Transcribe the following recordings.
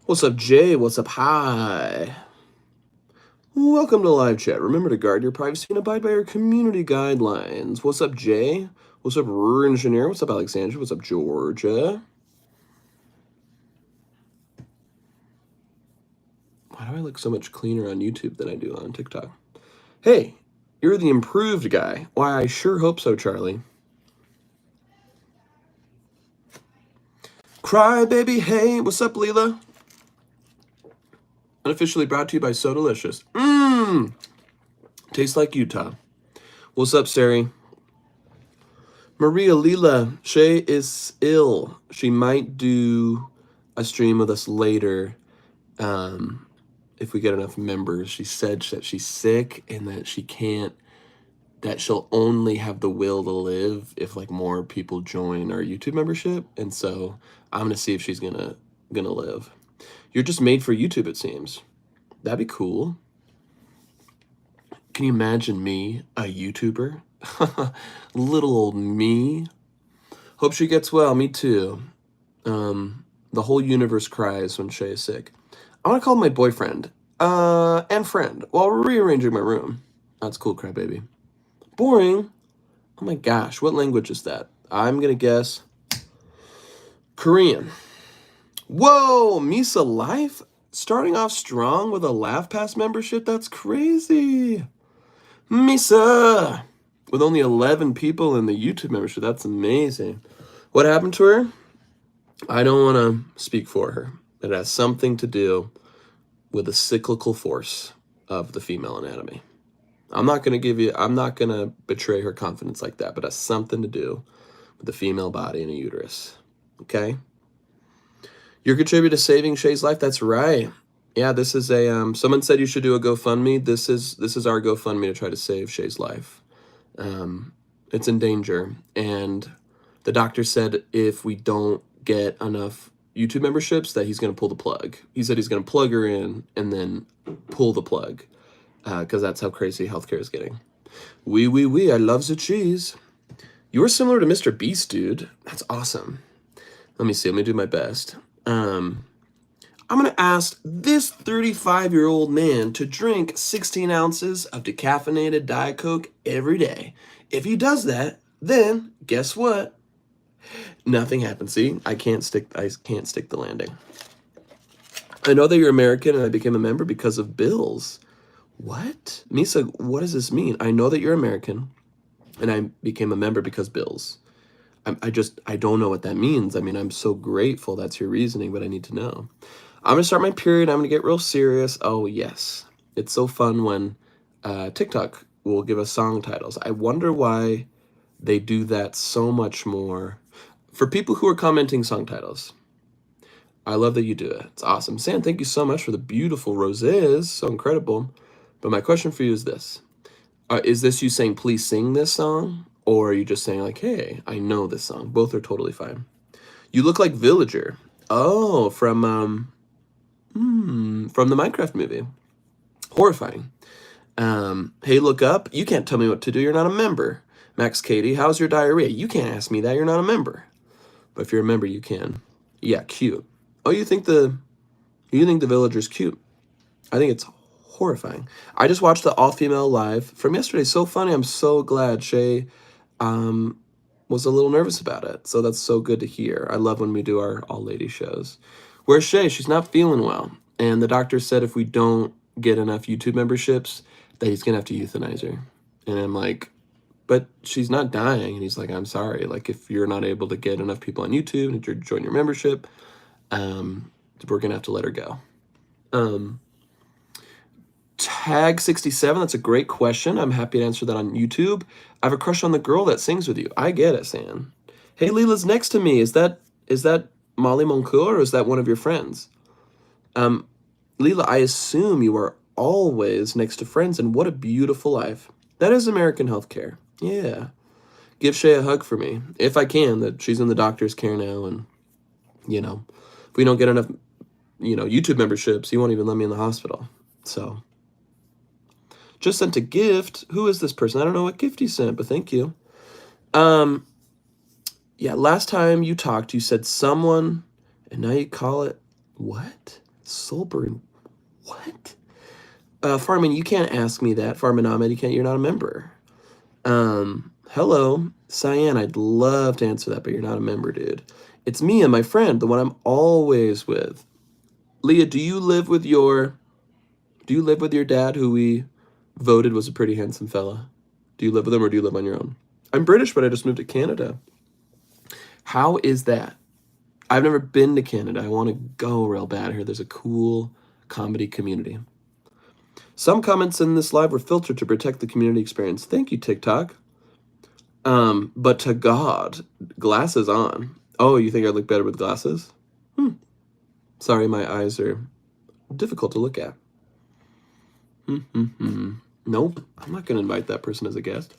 What's up, Jay? What's up? Hi. Welcome to live chat. Remember to guard your privacy and abide by your community guidelines. What's up, Jay? What's up, Ruhr Engineer? What's up, Alexandra? What's up, Georgia? Why do I look so much cleaner on YouTube than I do on TikTok? Hey, you're the improved guy. Why, I sure hope so, Charlie. Cry, baby, hey. What's up, Leela? Unofficially brought to you by So Delicious. Mmm. Tastes like Utah. What's up, Sari? Maria Leela, Shay is ill. She might do a stream with us later if we get enough members. She said that she's sick and that she can't, that she'll only have the will to live if like more people join our YouTube membership. And so I'm gonna see if she's gonna live. You're just made for YouTube, it seems. That'd be cool. Can you imagine me, a YouTuber? Little old me. Hope she gets well. Me too. The whole universe cries when Shay is sick. I want to call my boyfriend and friend while rearranging my room. That's cool, crybaby. Boring. Oh my gosh, what language is that? I'm gonna guess Korean. Whoa, Misa Life starting off strong with a Laugh Pass membership. That's crazy. Misa with only 11 people in the YouTube membership. That's amazing. What happened to her? I don't want to speak for her. It has something to do with the cyclical force of the female anatomy. I'm not going to betray her confidence like that, but it has something to do with the female body and a uterus. Okay? You're contributing to saving Shay's life? That's right. Yeah, this is a, someone said you should do a GoFundMe. This is our GoFundMe to try to save Shay's life. It's in danger. And the doctor said if we don't get enough YouTube memberships that he's going to pull the plug. He said he's going to plug her in and then pull the plug because that's how crazy healthcare is getting. Oui, I love the cheese. You were similar to Mr. Beast, dude. That's awesome. Let me see. Let me do my best. I'm going to ask this 35-year-old man to drink 16 ounces of decaffeinated Diet Coke every day. If he does that, then guess what? Nothing happens. See, I can't stick the landing. I know that you're American and I became a member because of bills. What? Misa, what does this mean? I know that you're American and I became a member because bills. I don't know what that means. I mean, I'm so grateful that's your reasoning, but I need to know. I'm going to start my period. I'm going to get real serious. Oh, yes. It's so fun when TikTok will give us song titles. I wonder why they do that so much more. For people who are commenting song titles, I love that you do it. It's awesome. Sam, thank you so much for the beautiful roses. So incredible. But my question for you is this. Is this you saying, please sing this song? Or are you just saying like, hey, I know this song? Both are totally fine. You look like Villager. Oh, from the Minecraft movie. Horrifying. Hey, look up. You can't tell me what to do. You're not a member. Max Katie, how's your diarrhea? You can't ask me that. You're not a member. But if you're a member, you can. Yeah, cute. Oh, you think the Villager's cute? I think it's horrifying. I just watched the all-female live from yesterday. So funny. I'm so glad Shay was a little nervous about it. So that's so good to hear. I love when we do our all-lady shows. Where's Shay? She's not feeling well. And the doctor said if we don't get enough YouTube memberships, that he's going to have to euthanize her. And I'm like, but she's not dying. And he's like, I'm sorry. Like, if you're not able to get enough people on YouTube and to join your membership, we're going to have to let her go. Tag 67, that's a great question. I'm happy to answer that on YouTube. I have a crush on the girl that sings with you. I get it, Sam. Hey, Leela's next to me. Is that Molly Moncoeur or is that one of your friends? Leela, I assume you are always next to friends, and what a beautiful life. That is American healthcare. Yeah. Give Shay a hug for me, if I can, that she's in the doctor's care now, and, if we don't get enough, YouTube memberships, he won't even let me in the hospital. So, just sent a gift. Who is this person? I don't know what gift he sent, but thank you. Yeah, last time you talked, you said someone, and now you call it, what? Solburn, what? Farman, you can't ask me that. Farman Ahmed, you can't, you're not a member. Hello, Cyan, I'd love to answer that, but you're not a member, dude. It's Mia, my friend, the one I'm always with. Leah, do you live with your dad, who we voted was a pretty handsome fella? Do you live with him, or do you live on your own? I'm British, but I just moved to Canada. How is that? I've never been to Canada. I want to go real bad. I heard there's a cool comedy community. Some comments in this live were filtered to protect the community experience. Thank you, TikTok. But to God, glasses on. Oh, you think I look better with glasses? Sorry, my eyes are difficult to look at. Nope, I'm not going to invite that person as a guest.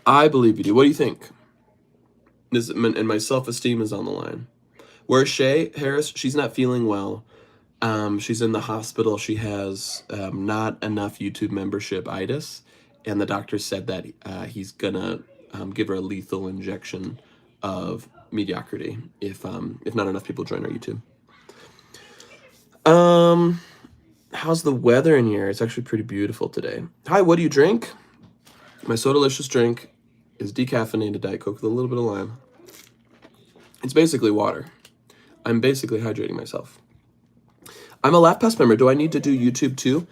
I believe you do. What do you think? And my self-esteem is on the line. Where's Shay Harris? She's not feeling well. She's in the hospital. She has not enough YouTube membership itis, and the doctor said that he's gonna give her a lethal injection of mediocrity if not enough people join our YouTube. How's the weather in here? It's actually pretty beautiful today. Hi, what do you drink? My Sodalicious drink is decaffeinated Diet Coke with a little bit of lime. It's basically water. I'm basically hydrating myself. I'm a LaughPass member. Do I need to do YouTube too?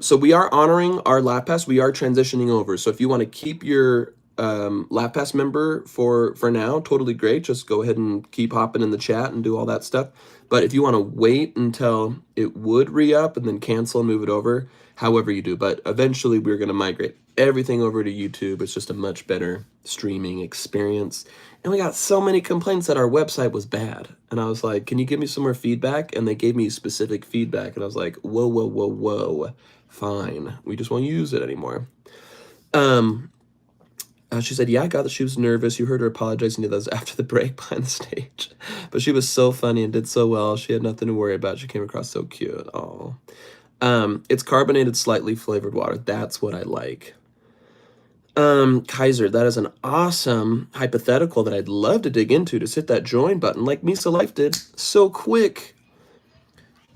So we are honoring our LaughPass. We are transitioning over. So if you want to keep your LaughPass member for now, totally great. Just go ahead and keep hopping in the chat and do all that stuff. But if you want to wait until it would re-up and then cancel and move it over, however you do. But eventually we're going to migrate everything over to YouTube. It's just a much better streaming experience. And we got so many complaints that our website was bad. And I was like, can you give me some more feedback? And they gave me specific feedback. And I was like, whoa. Fine. We just won't use it anymore. She said, yeah, I got that she was nervous. You heard her apologizing to those after the break behind the stage. But she was so funny and did so well. She had nothing to worry about. She came across so cute. Oh. It's carbonated, slightly flavored water. That's what I like. Kaiser, that is an awesome hypothetical that I'd love to dig into. Just hit that join button like Misa Life did so quick.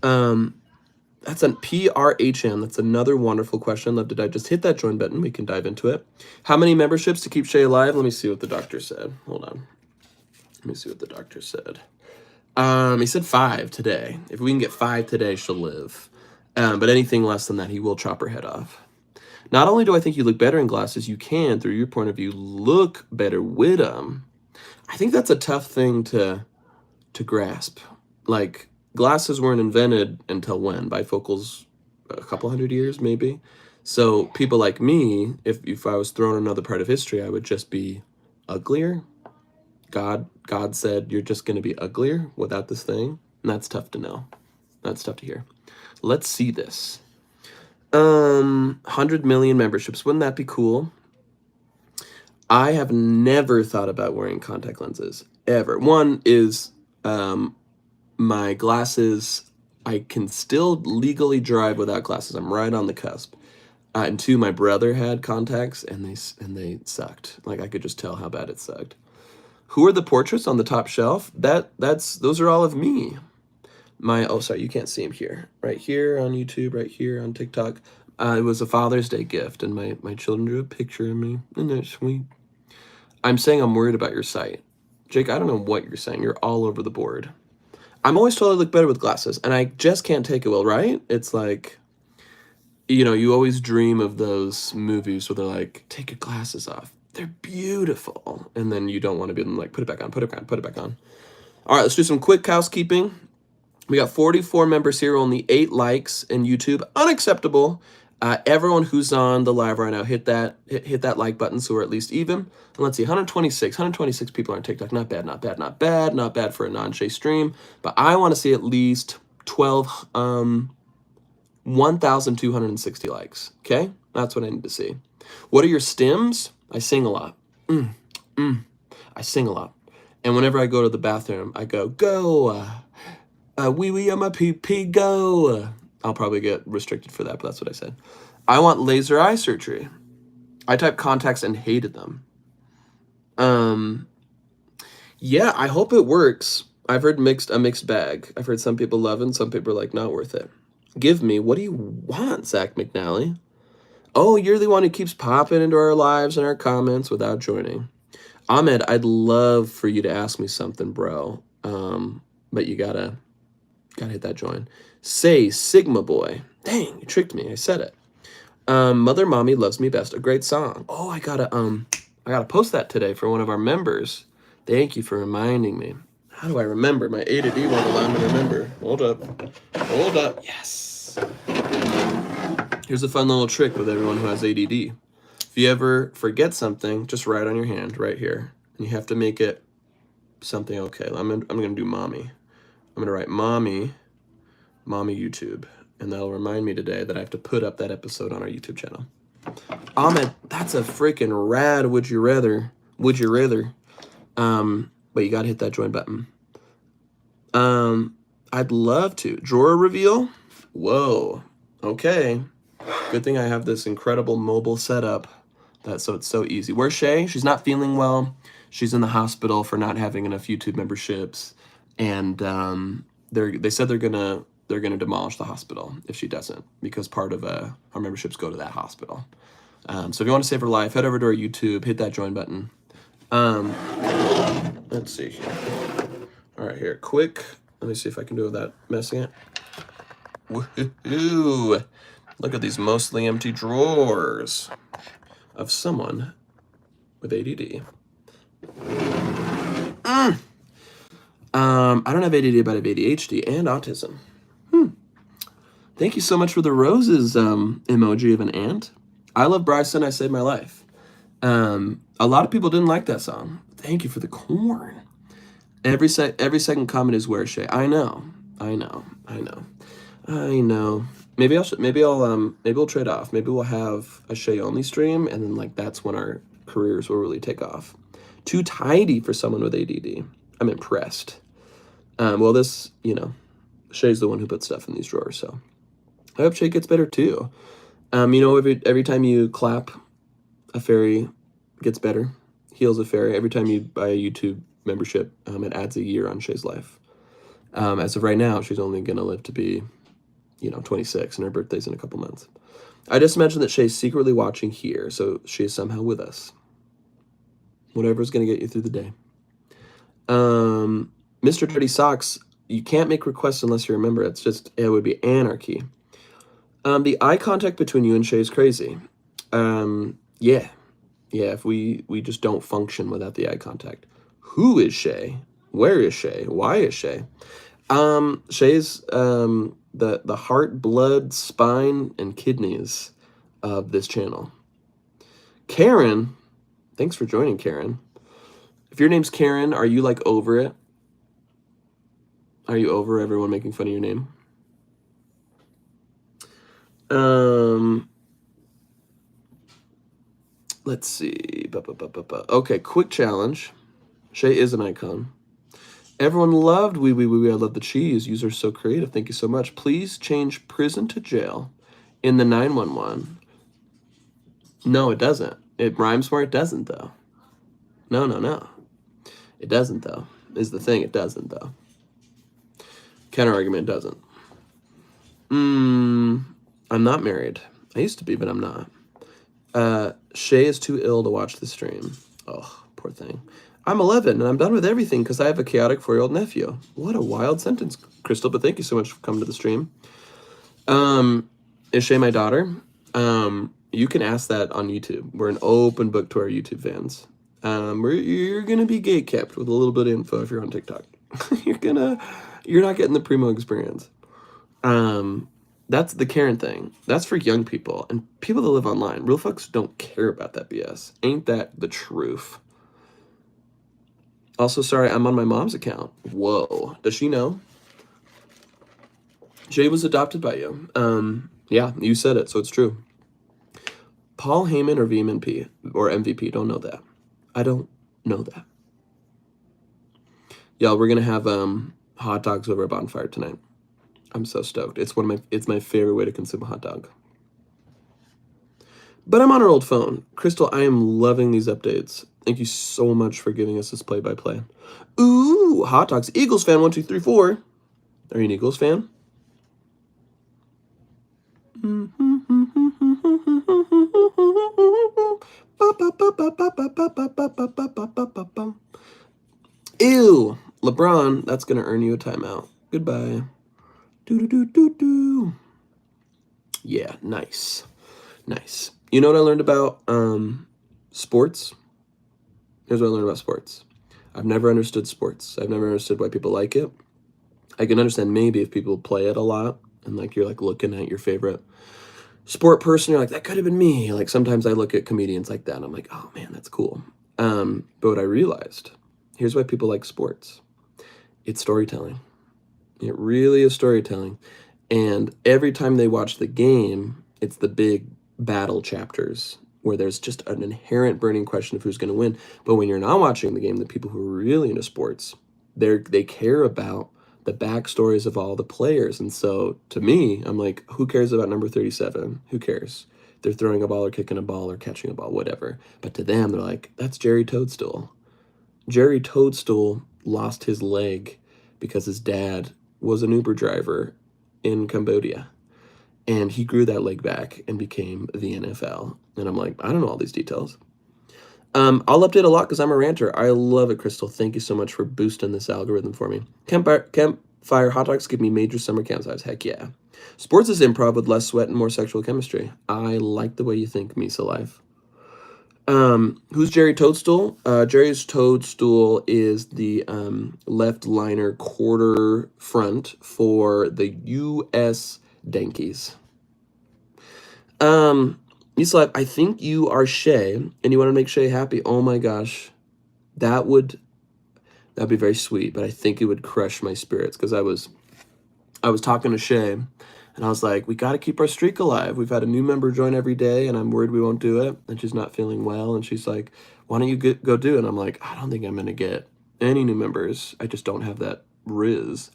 That's an PRHN. That's another wonderful question. Love to dive. Just hit that join button. We can dive into it. How many memberships to keep Shay alive? Let me see what the doctor said. Hold on. Let me see what the doctor said. He said 5 today. If we can get 5 today, she'll live. But anything less than that, he will chop her head off. Not only do I think you look better in glasses, you can, through your point of view, look better with them. I think that's a tough thing to grasp. Like, glasses weren't invented until when? Bifocals, a couple hundred years, maybe? So people like me, if I was thrown another part of history, I would just be uglier. God said, you're just going to be uglier without this thing. And that's tough to know. That's tough to hear. Let's see this. 100 million memberships. Wouldn't that be cool? I have never thought about wearing contact lenses, ever. One is my glasses. I can still legally drive without glasses. I'm right on the cusp. And 2, my brother had contacts, and they sucked. Like, I could just tell how bad it sucked. Who are the portraits on the top shelf? Those are all of me. Sorry, you can't see him here. Right here on YouTube, right here on TikTok. It was a Father's Day gift, and my children drew a picture of me. Isn't that sweet? I'm saying I'm worried about your sight. Jake, I don't know what you're saying. You're all over the board. I'm always told I look better with glasses, and I just can't take it well, right? It's like, you always dream of those movies where they're like, take your glasses off. They're beautiful. And then you don't want to be like, put it back on, put it back on. All right, let's do some quick housekeeping. We got 44 members here, only 8 likes in YouTube. Unacceptable. Everyone who's on the live right now, hit that like button so we're at least even. And let's see, 126 people on TikTok. Not bad for a non-Shay stream. But I want to see at least 1,260 likes. Okay? That's what I need to see. What are your stims? I sing a lot. I sing a lot. And whenever I go to the bathroom, I go, wee wee on my pee pee, go. I'll probably get restricted for that, but that's what I said. I want laser eye surgery. I typed contacts and hated them. Yeah, I hope it works. I've heard a mixed bag. I've heard some people love it and some people are like, not worth it. Give me, what do you want, Zach McNally? Oh, you're the one who keeps popping into our lives and our comments without joining. Ahmed, I'd love for you to ask me something, bro. But you gotta hit that join. Say Sigma Boy. Dang, you tricked me. I said it. Mother Mommy Loves Me Best. A great song. Oh, I gotta post that today for one of our members. Thank you for reminding me. How do I remember? My ADD won't allow me to remember. Hold up. Yes. Here's a fun little trick with everyone who has ADD. If you ever forget something, just write on your hand right here. And you have to make it something okay. I'm gonna do mommy. I'm gonna write mommy YouTube. And that'll remind me today that I have to put up that episode on our YouTube channel. Ahmed, that's a freaking rad would you rather. But you gotta hit that join button. I'd love to. Drawer reveal? Whoa. Okay. Good thing I have this incredible mobile setup so it's so easy. Where's Shay? She's not feeling well. She's in the hospital for not having enough YouTube memberships. And they said they're gonna demolish the hospital if she doesn't, because part of our memberships go to that hospital. So if you want to save her life, head over to our YouTube, hit that join button. Let's see here. All right, here, quick. Let me see if I can do it without messing it. Woohoo! Look at these mostly empty drawers of someone with ADD. I don't have ADD, but I have ADHD and autism. Thank you so much for the roses emoji of an ant. I love Bryson, I Saved My Life. A lot of people didn't like that song. Thank you for the corn. Every second comment is where Shay. I know. Maybe we'll trade off. Maybe we'll have a Shay only stream, and then like that's when our careers will really take off. Too tidy for someone with ADD. I'm impressed. Well, this, Shay's the one who puts stuff in these drawers, so I hope Shay gets better too. Every time you clap, a fairy gets better, heals a fairy. Every time you buy a YouTube membership, it adds a year on Shay's life. As of right now, she's only gonna live to be, 26, and her birthday's in a couple months. I just mentioned that Shay's secretly watching here, so she's somehow with us. Whatever's gonna get you through the day. Mr. Dirty Socks, you can't make requests unless you remember. It would be anarchy. The eye contact between you and Shay is crazy. Yeah, if we just don't function without the eye contact. Who is Shay? Where is Shay? Why is Shay? Shay's the heart, blood, spine, and kidneys of this channel. Karen, thanks for joining, Karen. If your name's Karen, are you like over it? Are you over everyone making fun of your name? Let's see. Okay, quick challenge. Shay is an icon. Everyone loved Wee Wee Wee Wee. I love the cheese. User so creative. Thank you so much. Please change prison to jail in the 911. No, it doesn't. It rhymes where it doesn't, though. No. It doesn't, though. Is the thing. It doesn't, though. Counter argument doesn't. I'm not married. I used to be, but I'm not. Shay is too ill to watch the stream. Oh, poor thing. I'm 11, and I'm done with everything because I have a chaotic 4-year-old nephew. What a wild sentence, Crystal, but thank you so much for coming to the stream. Is Shay my daughter? You can ask that on YouTube. We're an open book to our YouTube fans. You're going to be gatekept with a little bit of info if you're on TikTok. You're not getting the primo experience. That's the Karen thing. That's for young people and people that live online. Real folks don't care about that BS. Ain't that the truth? Also, sorry, I'm on my mom's account. Whoa. Does she know? Shay was adopted by you. Yeah, you said it, so it's true. Paul Heyman or VMP or MVP, don't know that. I don't know that. Yeah, we're gonna have hot dogs over a bonfire tonight. I'm so stoked. It's my favorite way to consume a hot dog. But I'm on her old phone. Crystal, I am loving these updates. Thank you so much for giving us this play-by-play. Ooh, hot dogs. Eagles fan, 1, 2, 3, 4. Are you an Eagles fan? Ew, LeBron, that's going to earn you a timeout. Goodbye. Do. Yeah, nice. Nice. You know what I learned about sports? Here's what I learned about sports. I've never understood sports. I've never understood why people like it. I can understand maybe if people play it a lot and like you're like looking at your favorite sport person, you're like, that could have been me. Like sometimes I look at comedians like that and I'm like, oh man, that's cool. But what I realized, here's why people like sports. It's storytelling. It really is storytelling. And every time they watch the game, it's the big battle chapters where there's just an inherent burning question of who's going to win. But when you're not watching the game, the people who are really into sports, they care about the backstories of all the players. And so to me, I'm like, who cares about number 37? Who cares? They're throwing a ball or kicking a ball or catching a ball, whatever. But to them, they're like, that's Jerry Toadstool. Jerry Toadstool lost his leg because his dad was an Uber driver in Cambodia. And he grew that leg back and became the NFL. And I'm like, I don't know all these details. I'll update a lot because I'm a ranter. I love it, Crystal. Thank you so much for boosting this algorithm for me. Campfire hot dogs give me major summer camp vibes. Heck yeah. Sports is improv with less sweat and more sexual chemistry. I like the way you think, Misa Life. Who's Jerry Toadstool? Jerry's Toadstool is the left liner quarter front for the U.S. Yankees. Yusuf, I think you are Shay, and you want to make Shay happy. Oh my gosh, that'd be very sweet. But I think it would crush my spirits because I was talking to Shay, and I was like, we got to keep our streak alive. We've had a new member join every day, and I'm worried we won't do it. And she's not feeling well, and she's like, why don't you go do it? And I'm like, I don't think I'm gonna get any new members. I just don't have that riz.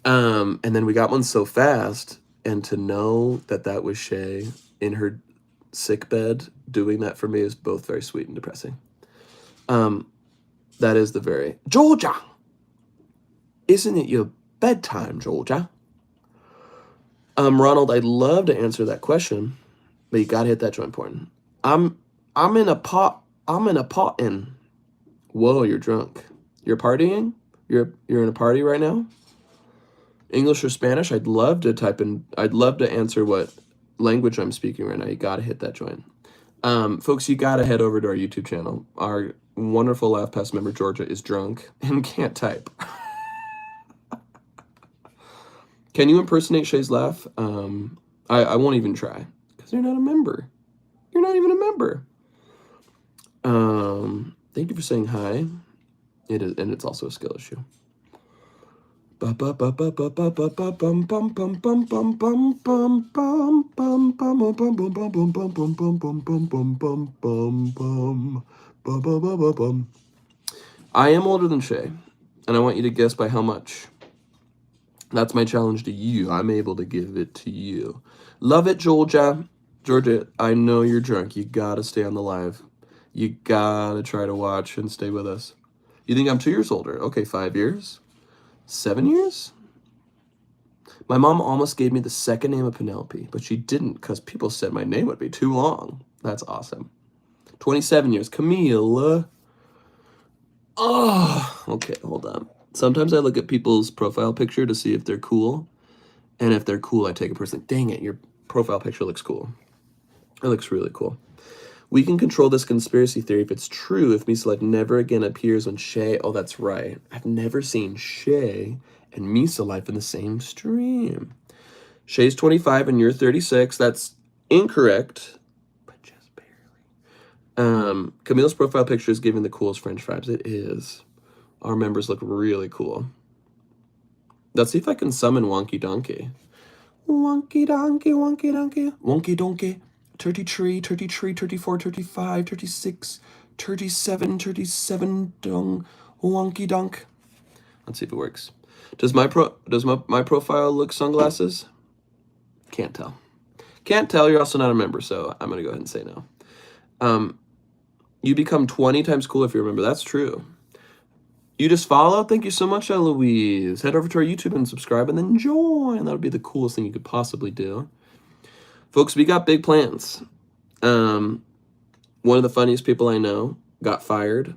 And then we got one so fast, and to know that was Shay in her sick bed doing that for me is both very sweet and depressing. That is the very Georgia. Isn't it your bedtime, Georgia? Ronald, I'd love to answer that question, but you gotta hit that joint point. I'm in a pot. I'm in a pot in. Whoa, you're drunk. You're partying? You're in a party right now? English or Spanish? I'd love to answer what language I'm speaking right now. You gotta hit that joint. Folks, you gotta head over to our YouTube channel. Our wonderful Laugh Pass member Georgia is drunk and can't type. Can you impersonate Shay's laugh? I won't even try because you're not a member. You're not even a member. Thank you for saying hi. It is, and it's also a skill issue. I am older than Shay, and I want you to guess by how much. That's my challenge to you. I'm able to give it to you. Love it, Georgia. Georgia, I know you're drunk. You gotta stay on the live. You gotta try to watch and stay with us. You think I'm 2 years older? Okay, 5 years? 7 years? My mom almost gave me the second name of Penelope, but she didn't because people said my name would be too long. That's awesome. 27 years. Camille. Oh, okay, hold on. Sometimes I look at people's profile picture to see if they're cool. And if they're cool, I take it personally. Dang it, your profile picture looks cool. It looks really cool. We can control this conspiracy theory if it's true, if Misa Life never again appears when Shay... Oh, that's right. I've never seen Shay and Misa Life in the same stream. Shay's 25 and you're 36. That's incorrect, but just barely. Camille's profile picture is giving the coolest French vibes. It is. Our members look really cool. Let's see if I can summon Wonky Donkey. Wonky Donkey, Wonky Donkey, Wonky Donkey. 33, 33, 34, 35, 36, 37, dong, wonky donk. Let's see if it works. Does my profile look sunglasses? Can't tell. Can't tell. You're also not a member, so I'm gonna go ahead and say no. You become 20 times cooler if you remember. That's true. You just follow? Thank you so much, Eloise. Head over to our YouTube and subscribe and then join. That would be the coolest thing you could possibly do. Folks, we got big plans. One of the funniest people I know got fired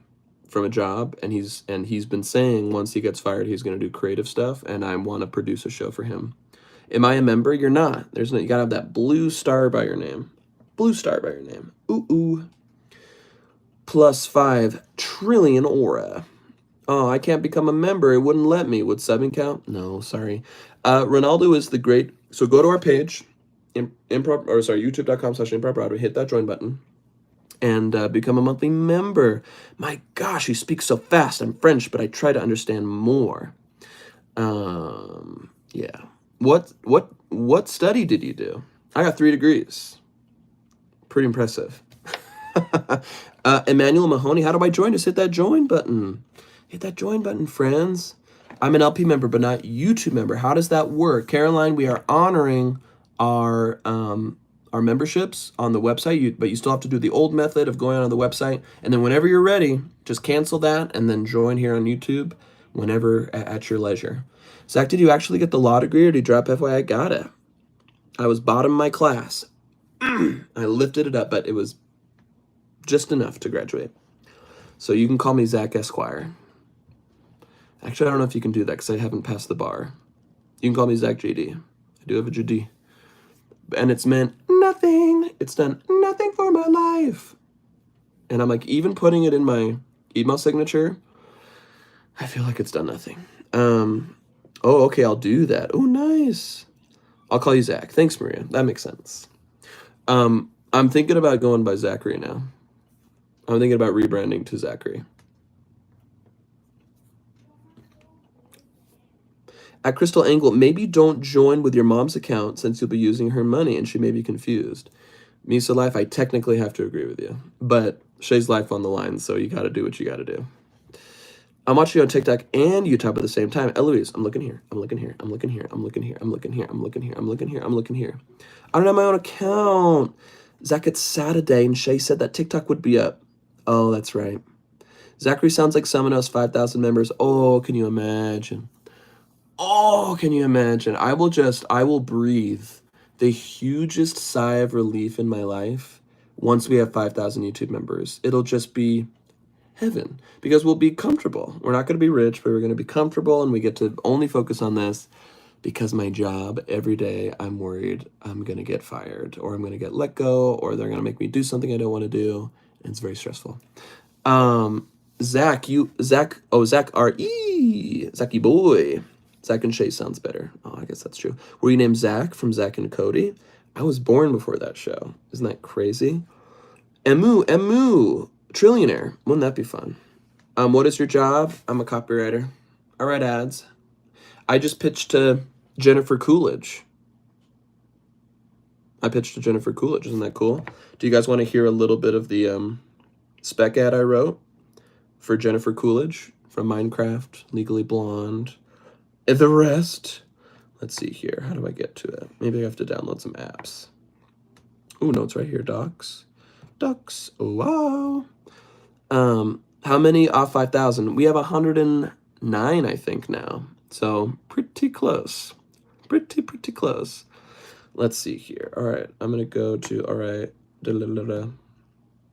from a job, and he's been saying once he gets fired, he's going to do creative stuff, and I want to produce a show for him. Am I a member? You're not. You got to have that blue star by your name. Blue star by your name. Ooh, ooh. Plus 5 trillion aura. Oh, I can't become a member. It wouldn't let me. Would subbing count? No, sorry. Ronaldo is the great. So go to our page, youtube.com/ImprovBroadway. Hit that join button and become a monthly member. My gosh, he speaks so fast. I'm French, but I try to understand more. Yeah. What study did you do? I got 3 degrees. Pretty impressive. Emmanuel Mahoney, how do I join? Just hit that join button. Hit that join button, friends. I'm an LP member, but not YouTube member. How does that work? Caroline, we are honoring our memberships on the website, but you still have to do the old method of going on the website. And then whenever you're ready, just cancel that and then join here on YouTube whenever at your leisure. Zach, did you actually get the law degree or did you drop FY? I got it. I was bottom of my class. I lifted it up, but it was just enough to graduate. So you can call me Zach Esquire. Actually, I don't know if you can do that because I haven't passed the bar. You can call me Zach JD. I do have a JD. And it's meant nothing. It's done nothing for my life. And I'm like, even putting it in my email signature, I feel like it's done nothing. Oh, okay, I'll do that. Oh, nice. I'll call you Zach. Thanks, Maria. That makes sense. I'm thinking about going by Zachary now. I'm thinking about rebranding to Zachary. At Crystal Angle, maybe don't join with your mom's account since you'll be using her money and she may be confused. Misa Life, I technically have to agree with you. But Shay's life on the line, so you got to do what you got to do. I'm watching you on TikTok and YouTube at the same time. Eloise, I'm looking here. I'm looking here. I'm looking here. I'm looking here. I'm looking here. I'm looking here. I'm looking here. I'm looking here. I don't have my own account. Zach, it's Saturday, and Shay said that TikTok would be up. Oh, that's right. Zachary sounds like someone else, 5,000 members. Oh, can you imagine? Oh, can you imagine? I will breathe the hugest sigh of relief in my life once we have 5,000 YouTube members. It'll just be heaven because we'll be comfortable. We're not going to be rich, but we're going to be comfortable and we get to only focus on this because my job every day, I'm worried I'm going to get fired or I'm going to get let go or they're going to make me do something I don't want to do. And it's very stressful. Zach R.E. Zachy boy. Zach and Shay sounds better. Oh, I guess that's true. Were you named Zach from Zach and Cody? I was born before that show. Isn't that crazy? Emu, trillionaire. Wouldn't that be fun? What is your job? I'm a copywriter. I write ads. I just pitched to Jennifer Coolidge. Isn't that cool? Do you guys want to hear a little bit of the spec ad I wrote for Jennifer Coolidge from Minecraft, Legally Blonde? And the rest, let's see here. How do I get to it? Maybe I have to download some apps. Oh, no, it's right here. Docs. Oh, wow. How many off 5,000? We have 109, I think, now. So pretty close. Pretty close. Let's see here. All right. I'm going to go to, all right.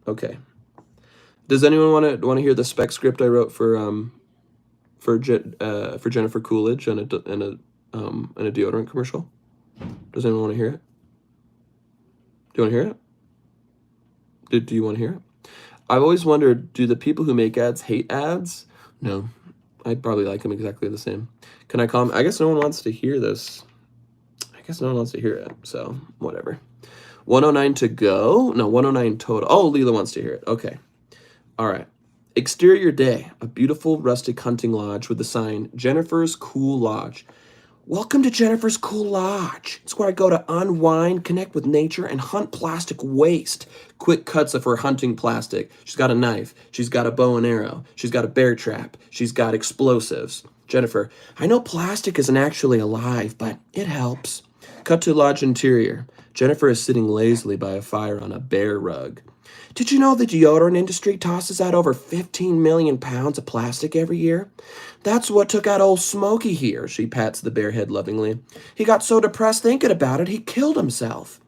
Okay. Does anyone want to hear the spec script I wrote for Jennifer Coolidge and a deodorant commercial? Does anyone want to hear it? Do you want to hear it? Do you want to hear it? I've always wondered, do the people who make ads hate ads? No, I probably like them exactly the same. Can I call them? I guess no one wants to hear this. I guess no one wants to hear it, so whatever. 109 to go? No, 109 total. Oh, Leela wants to hear it. Okay. All right. Exterior day, a beautiful rustic hunting lodge with the sign, Jennifer's Cool Lodge. Welcome to Jennifer's Cool Lodge. It's where I go to unwind, connect with nature, and hunt plastic waste. Quick cuts of her hunting plastic. She's got a knife. She's got a bow and arrow. She's got a bear trap. She's got explosives. Jennifer, I know plastic isn't actually alive, but it helps. Cut to lodge interior. Jennifer is sitting lazily by a fire on a bear rug. Did you know the deodorant industry tosses out over 15 million pounds of plastic every year? That's what took out old Smokey here, she pats the bear head lovingly. He got so depressed thinking about it, he killed himself.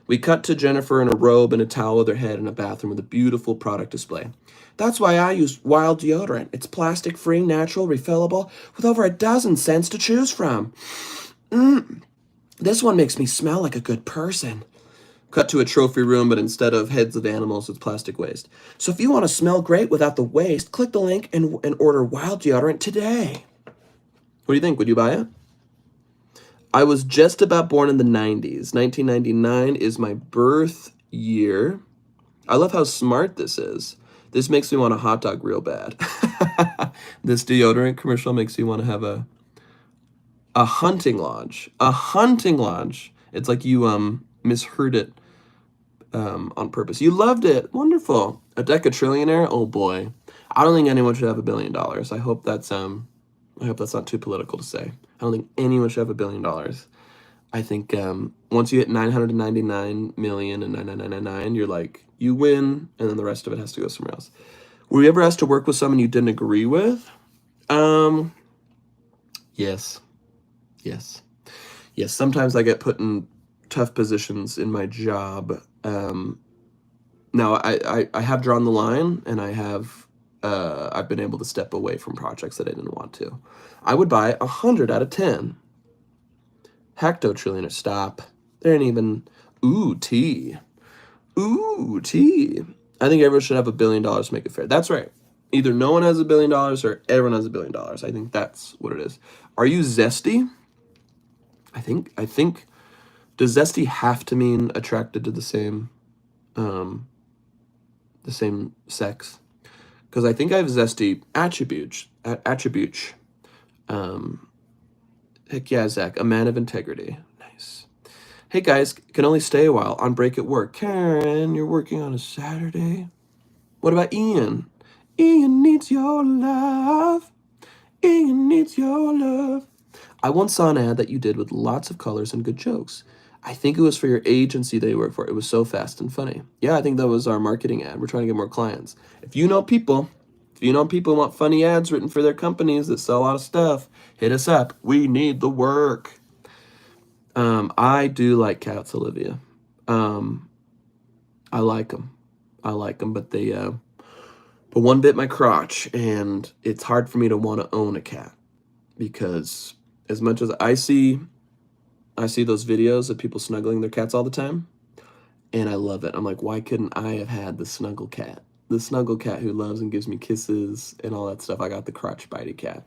We cut to Jennifer in a robe and a towel with her head in a bathroom with a beautiful product display. That's why I use Wild deodorant. It's plastic-free, natural, refillable, with over a dozen scents to choose from. This one makes me smell like a good person. Cut to a trophy room, but instead of heads of animals, it's plastic waste. So if you want to smell great without the waste, click the link and order Wild deodorant today. What do you think? Would you buy it? I was just about born in the 90s. 1999 is my birth year. I love how smart this is. This makes me want a hot dog real bad. This deodorant commercial makes you want to have a hunting lodge. A hunting lodge. It's like you misheard it on purpose. You loved it. Wonderful. A decatrillionaire? Oh boy. I don't think anyone should have $1 billion. I hope that's not too political to say. I don't think anyone should have $1 billion. I think once you hit 999 million and 99999, you're like, you win, and then the rest of it has to go somewhere else. Were you ever asked to work with someone you didn't agree with? Yes. Yes. Yes, sometimes I get put in tough positions in my job. Now, I have drawn the line, and I've been able to step away from projects that I didn't want to. I would buy 100 out of 10. Hecto-trillionaire, stop. There ain't even... Ooh, tea. Ooh, tea. I think everyone should have $1 billion to make it fair. That's right. Either no one has $1 billion or everyone has $1 billion. I think that's what it is. Are you zesty? I think... Does zesty have to mean attracted to the same sex? Because I think I have zesty attributes. Heck yeah, Zach, a man of integrity. Nice. Hey guys, can only stay a while on break at work. Karen, you're working on a Saturday. What about Ian? Ian needs your love. Ian needs your love. I once saw an ad that you did with lots of colors and good jokes. I think it was for your agency that you work for. It was so fast and funny. Yeah, I think that was our marketing ad. We're trying to get more clients. If you know people who want funny ads written for their companies that sell a lot of stuff, hit us up. We need the work. I do like cats, Olivia. I like them. But but one bit my crotch, and it's hard for me to want to own a cat because as much as I see those videos of people snuggling their cats all the time, and I love it. I'm like, why couldn't I have had the snuggle cat? The snuggle cat who loves and gives me kisses and all that stuff. I got the crotch bitey cat.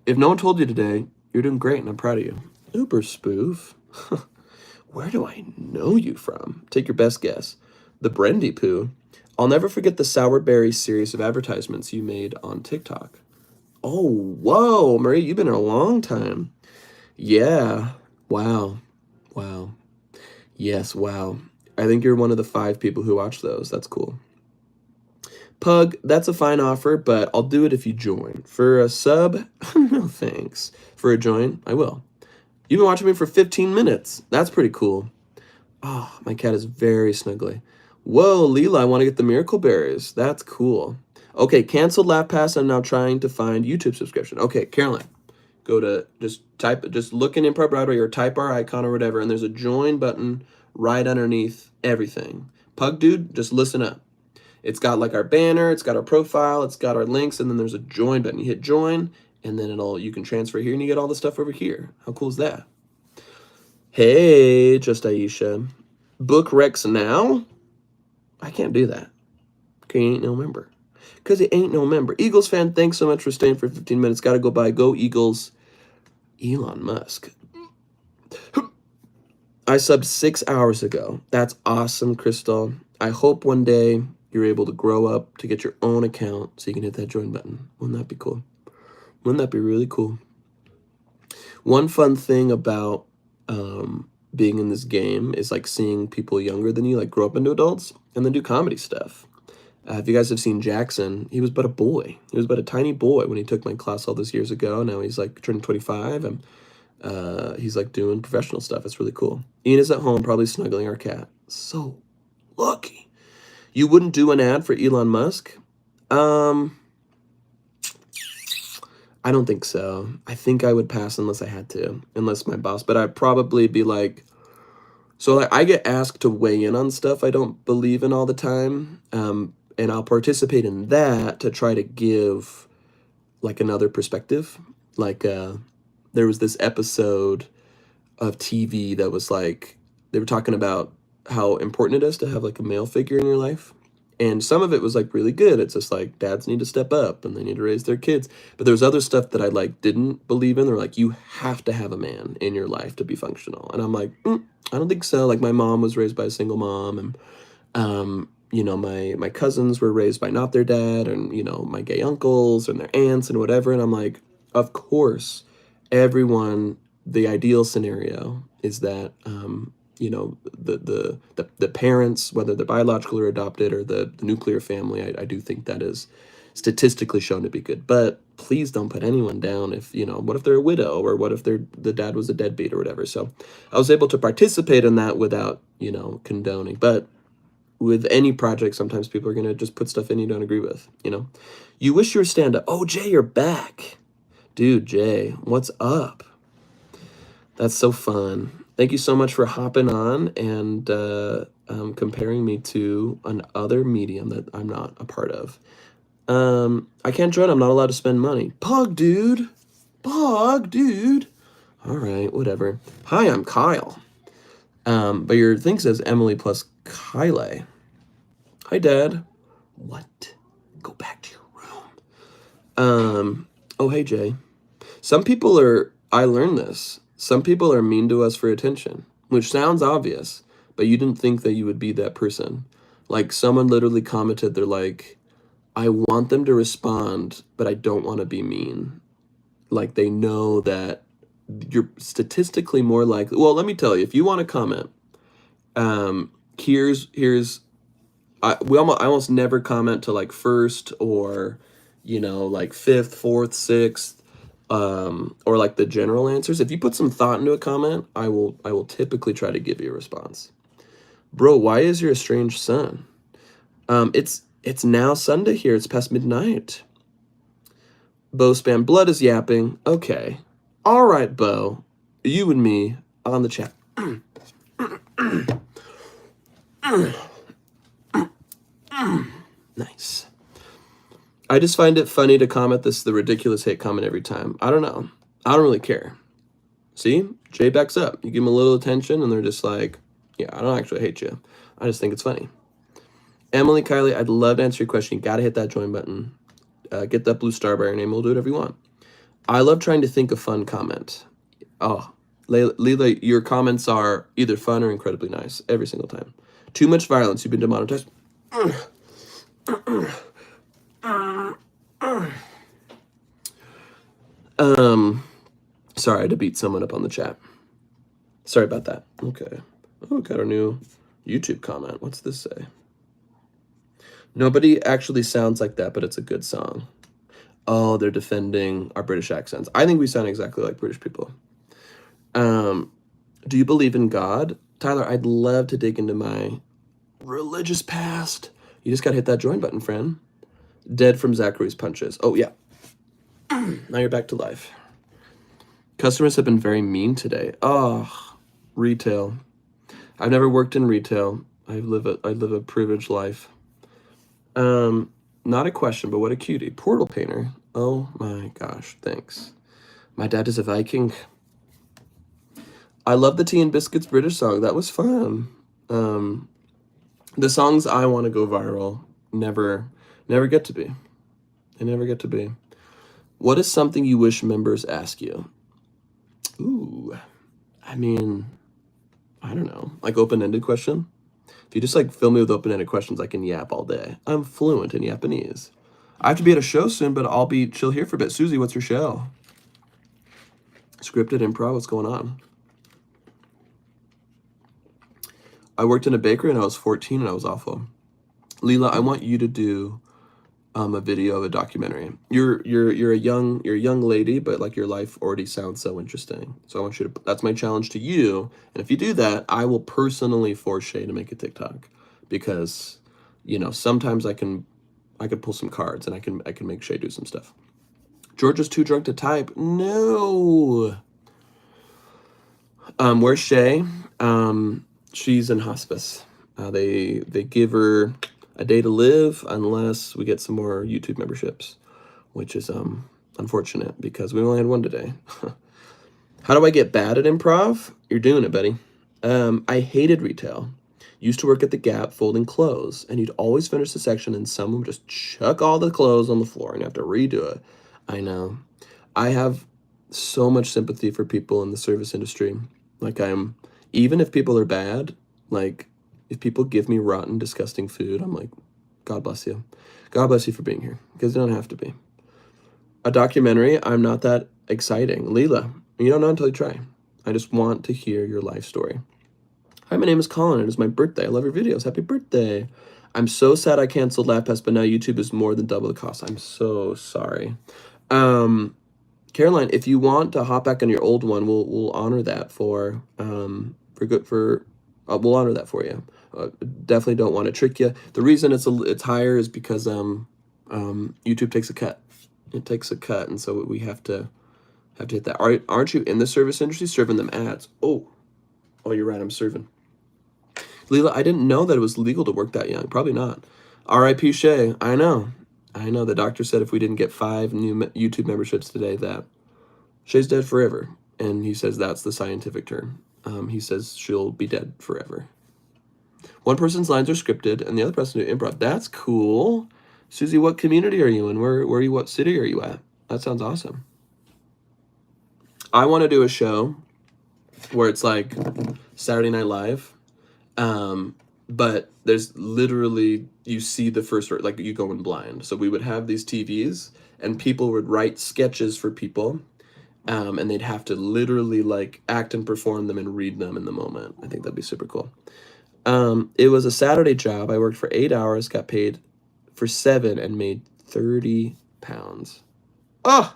If no one told you today, you're doing great, and I'm proud of you. Uber spoof. Where do I know you from? Take your best guess. The Brendy Poo. I'll never forget the Sour Berry series of advertisements you made on TikTok. Oh, whoa, Marie, you've been here a long time. Yeah. Wow. Yes, wow. I think you're one of the 5 people who watch those. That's cool. Pug, that's a fine offer, but I'll do it if you join. For a sub, no thanks. For a join, I will. You've been watching me for 15 minutes. That's pretty cool. Oh, my cat is very snuggly. Whoa, Leela, I want to get the miracle berries. That's cool. Okay, canceled LaughPass. I'm now trying to find YouTube subscription. Okay, Caroline, go to just look in ImprovBroadway or type our icon or whatever, and there's a join button right underneath everything. Pug dude, just listen up. It's got like our banner, it's got our profile, it's got our links, and then there's a join button. You hit join, and then you can transfer here, and you get all the stuff over here. How cool is that? Hey, just Aisha. Book Rex now? I can't do that. Okay, you ain't no member. Because it ain't no member. Eagles fan, thanks so much for staying for 15 minutes. Gotta go by. Go Eagles. Elon Musk. I subbed 6 hours ago. That's awesome, Crystal. I hope one day you're able to grow up to get your own account so you can hit that join button. Wouldn't that be cool? Wouldn't that be really cool? One fun thing about being in this game is like seeing people younger than you like grow up into adults and then do comedy stuff. If you guys have seen Jackson, he was but a boy. He was but a tiny boy when he took my class all those years ago. Now he's like turning 25. And He's like doing professional stuff. It's really cool. Ian is at home, probably snuggling our cat. So lucky. You wouldn't do an ad for Elon Musk? I don't think so. I think I would pass unless I had to, unless my boss. But I'd probably be like, so like I get asked to weigh in on stuff I don't believe in all the time, and I'll participate in that to try to give like another perspective. Like there was this episode of TV that was like they were talking about how important it is to have like a male figure in your life. And some of it was like really good. It's just like dads need to step up and they need to raise their kids. But there was other stuff that I like didn't believe in. They're like, you have to have a man in your life to be functional. And I'm like, I don't think so. Like my mom was raised by a single mom, and you know, my cousins were raised by not their dad, and you know, my gay uncles and their aunts and whatever. And I'm like, of course, everyone. The ideal scenario is that you know, the parents, whether they're biological or adopted, or the nuclear family, I do think that is statistically shown to be good. But please don't put anyone down if, you know, what if they're a widow, or what if the dad was a deadbeat or whatever. So I was able to participate in that without, you know, condoning. But with any project, sometimes people are going to just put stuff in you don't agree with, you know. You wish you were stand-up. Oh, Jay, you're back. Dude, Jay, what's up? That's so fun. Thank you so much for hopping on and comparing me to another medium that I'm not a part of. I can't join. I'm not allowed to spend money. Pog, dude. Pog, dude. All right, whatever. Hi, I'm Kyle. But your thing says Emily plus Kyle. Hi, Dad. What? Go back to your room. Oh, hey, Jay. Some people are, I learned this. Some people are mean to us for attention, which sounds obvious, but you didn't think that you would be that person. Like someone literally commented, they're like, I want them to respond, but I don't want to be mean. Like they know that you're statistically more likely. Well, let me tell you, if you want to comment, I almost never comment to like first or, you know, like fifth, fourth, sixth. Or like the general answers. If you put some thought into a comment, I will typically try to give you a response. Bro, why is your estranged son? It's now Sunday here. It's past midnight. Bo spam blood is yapping. Okay. All right, Bo. You and me on the chat. Nice. I just find it funny to comment the ridiculous hate comment every time. I don't know. I don't really care. See? Jay backs up. You give them a little attention and they're just like, yeah, I don't actually hate you. I just think it's funny. Emily, Kylie, I'd love to answer your question. You got to hit that join button. Get that blue star by your name. We'll do whatever you want. I love trying to think of fun comment. Oh, Leila, your comments are either fun or incredibly nice every single time. Too much violence. You've been demonetized. Sorry, I had to beat someone up on the chat. Sorry about that. Okay. Oh, got a new YouTube comment. What's this say? Nobody actually sounds like that, but it's a good song. Oh, they're defending our British accents. I think we sound exactly like British people. Do you believe in God? Tyler, I'd love to dig into my religious past. You just gotta hit that join button, friend. Dead from Zachary's punches. Oh, yeah. Now you're back to life. Customers have been very mean today. Oh, retail. I've never worked in retail. I live a privileged life. Not a question, but what a cutie. Portal painter. Oh my gosh, thanks. My dad is a Viking. I love the Tea and Biscuits British song. That was fun. The songs I want to go viral never get to be. They never get to be. What is something you wish members ask you? Ooh, I mean, I don't know. Like open-ended question? If you just like fill me with open-ended questions, I can yap all day. I'm fluent in Japanese. I have to be at a show soon, but I'll be chill here for a bit. Susie, what's your show? Scripted improv, what's going on? I worked in a bakery and I was 14 and I was awful. Leela, I want you to do a video of a documentary. You're a young lady, but like your life already sounds so interesting. So I want you to. That's my challenge to you. And if you do that, I will personally force Shay to make a TikTok, because, sometimes I could pull some cards and I can make Shay do some stuff. Georgia's too drunk to type. No. Where's Shay? She's in hospice. They give her a day to live unless we get some more YouTube memberships, which is unfortunate because we only had one today. How do I get bad at improv? You're doing it, buddy. I hated retail. Used to work at the Gap folding clothes, and you'd always finish the section and someone would just chuck all the clothes on the floor and you have to redo it. I know. I have so much sympathy for people in the service industry. Like, even if people are bad, like, if people give me rotten, disgusting food, I'm like, God bless you. God bless you for being here, because you don't have to be. A documentary, I'm not that exciting. Leela, you don't know until you try. I just want to hear your life story. Hi, my name is Colin. It is my birthday. I love your videos. Happy birthday. I'm so sad I canceled LabPass, but now YouTube is more than double the cost. I'm so sorry. Caroline, if you want to hop back on your old one, we'll honor that we'll honor that for you. Definitely don't want to trick you. The reason it's higher is because YouTube takes a cut. It takes a cut, and so we have to hit that. Aren't you in the service industry serving them ads? Oh, you're right. I'm serving. Leela, I didn't know that it was legal to work that young. Probably not. R.I.P. Shay. I know. The doctor said if we didn't get 5 new YouTube memberships today, that Shay's dead forever. And he says that's the scientific term. He says she'll be dead forever. One person's lines are scripted, and the other person do improv. That's cool. Susie, what community are you in? Where are you? What city are you at? That sounds awesome. I want to do a show where it's like Saturday Night Live, but there's literally, you see the first, like, you go in blind. So we would have these TVs, and people would write sketches for people, and they'd have to literally like act and perform them and read them in the moment. I think that'd be super cool. It was a Saturday job. I worked for 8 hours, got paid for 7, and made 30 pounds. Oh!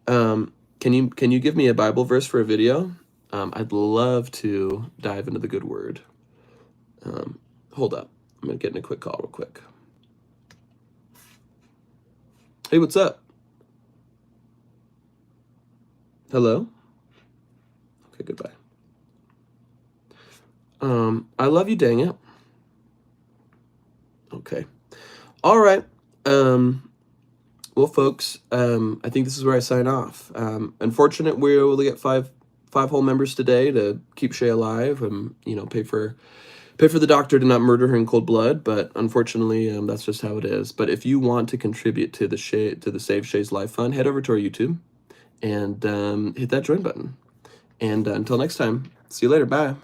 Can you give me a Bible verse for a video? I'd love to dive into the good word. Hold up. I'm going to get in a quick call real quick. Hey, what's up? Hello? Okay, goodbye. I love you, dang it. Okay. All right. Well, folks, I think this is where I sign off. Unfortunate we were able to get five whole members today to keep Shay alive and, pay for the doctor to not murder her in cold blood. But unfortunately, that's just how it is. But if you want to contribute to the Save Shay's Life Fund, head over to our YouTube and hit that join button. And until next time, see you later. Bye.